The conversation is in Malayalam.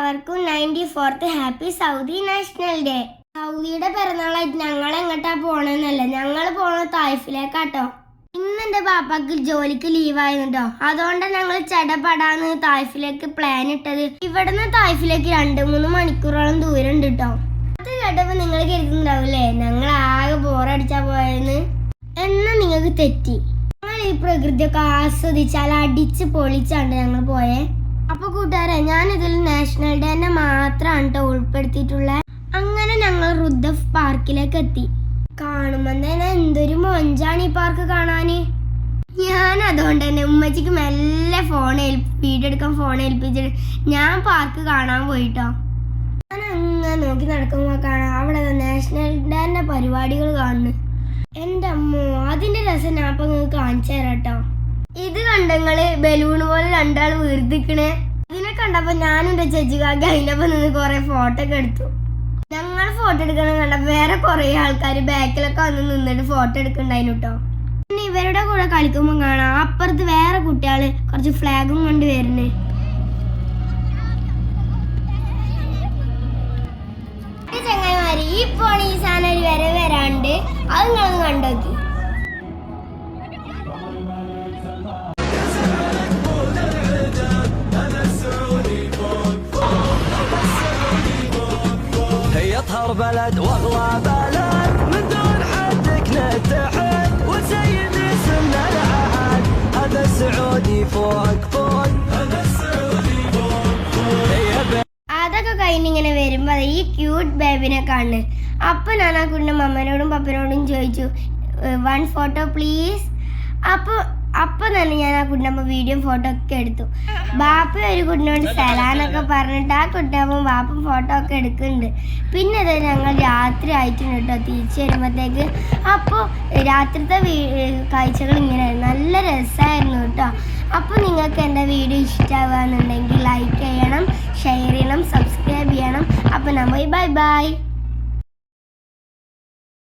എല്ലാവർക്കും 94th happy Saudi national day. സൗദിയുടെ പിറന്നാളായിട്ട് ഞങ്ങൾ എങ്ങോട്ടാ പോണെന്നല്ല, ഞങ്ങൾ പോണ തായ്ഫിലേക്കാട്ടോ. ഇന്ന് എൻ്റെ പാപ്പാക്ക് ജോലിക്ക് ലീവായിരുന്നോ, അതുകൊണ്ട് ഞങ്ങൾ ചടപടാന്ന് തായ്ഫിലേക്ക് പ്ലാൻ ഇട്ടത്. ഇവിടുന്ന് തായ്ഫിലേക്ക് 2-3 മണിക്കൂറോളം ദൂരം ഉണ്ട് കേട്ടോ. അത് കേട്ടപ്പോൾ നിങ്ങൾ കരുതുന്നുണ്ടാവില്ലേ ഞങ്ങൾ ആകെ ബോറടിച്ചാ പോയെന്ന്. എന്നാൽ നിങ്ങൾക്ക് തെറ്റി. ഞങ്ങൾ ഈ പ്രകൃതിയൊക്കെ ആസ്വദിച്ചാൽ അടിച്ച് പൊളിച്ചാണ്ട് ഞങ്ങൾ പോയേ. അപ്പോൾ കൂട്ടുകാരെ, ഞാനിതിൽ നാഷണൽ ഡേനെ മാത്രമാണ് കേട്ടോ ഉൾപ്പെടുത്തിയിട്ടുള്ളത്. അങ്ങനെ ഞങ്ങൾ റുദ്ദഫ് പാർക്കിലേക്ക് എത്തി. കാണുമ്പോൾ തന്നെ എന്തൊരു മൊഞ്ചാണ് ഈ പാർക്ക് കാണാന്. ഞാൻ അതുകൊണ്ട് തന്നെ ഉമ്മച്ചിക്ക് മെല്ലെ വീഡിയോ എടുക്കാൻ ഫോൺ ഏൽപ്പിച്ചിട്ട് ഞാൻ പാർക്ക് കാണാൻ പോയിട്ടോ. ഞാൻ അങ്ങനെ നോക്കി നടക്കുമ്പോൾ കാണാം അവിടെ നാഷണൽ ഡേന്റെ പരിപാടികൾ കാണുന്നു. എൻ്റെ അമ്മോ, അതിന്റെ രസം ഞാൻ അപ്പം നിങ്ങൾക്ക് കാണിച്ചു തരാം കേട്ടോ. ഇത് കണ്ടങ്ങള് ബലൂൺ പോലെ 2 ആൾ വീർത്തിക്കണേ. ഇതിനെ കണ്ടപ്പോ ഞാനും എൻ്റെ ചേച്ചിക്കാക്കി അതിനൊപ്പം നിന്ന് കുറെ ഫോട്ടോ ഒക്കെ എടുത്തു. ഞങ്ങൾ ഫോട്ടോ എടുക്കണം കണ്ടപ്പോ വേറെ കുറെ ആൾക്കാർ ബാക്കിലൊക്കെ വന്ന് നിന്നിട്ട് ഫോട്ടോ എടുക്കണ്ടായിരുന്നു കേട്ടോ. പിന്നെ ഇവരുടെ കൂടെ കളിക്കുമ്പോൾ കാണാം അപ്പുറത്ത് വേറെ കുട്ടികള് കുറച്ച് ഫ്ലാഗും കൊണ്ട് വരുന്നേ. ചങ്ങായിമാര്, ഈ പോണ ഈ സാധനം ഒരു വരെ വരാണ്ട് അത് നിങ്ങളൊന്ന് കണ്ടോക്കി. بلد واغلى بلد من دون حدك نتحد وسيد اسمنا العهد هذا السعودي فوق فوق هذا السعودي فوق. അതൊക്കെ കഴിഞ്ഞിങ്ങനെ വരുമ്പോ ഈ ക്യൂട്ട് ബേബിനെ കാണുന്നു. അപ്പൊ ഞാൻ ആ കുട്ടിന്റെ മമ്മനോടും പപ്പനോടും ചോദിച്ചു 1 ഫോട്ടോ പ്ലീസ്. അപ്പൊ തന്നെ ഞാൻ ആ കുട്ടിനമ്മ വീഡിയോ ഫോട്ടോ ഒക്കെ എടുത്തു. ബാപ്പ ഒരു കുട്ടിനോട് സലാനൊക്കെ പറഞ്ഞിട്ട് ആ കുട്ടിനമ്മ ബാപ്പ ഫോട്ടോ ഒക്കെ എടുക്കുന്നുണ്ട്. പിന്നെ അത് ഞങ്ങൾ രാത്രി ആയിട്ടുണ്ട് കേട്ടോ തിരിച്ചു വരുമ്പോഴത്തേക്ക്. അപ്പോൾ രാത്രിത്തെ കാഴ്ചകൾ ഇങ്ങനെ നല്ല രസമായിരുന്നു കേട്ടോ. അപ്പോൾ നിങ്ങൾക്ക് എൻ്റെ വീഡിയോ ഇഷ്ടമാകുകയെന്നുണ്ടെങ്കിൽ ലൈക്ക് ചെയ്യണം, ഷെയർ ചെയ്യണം, സബ്സ്ക്രൈബ് ചെയ്യണം. അപ്പോൾ നമ്മൾ ബൈ ബൈ.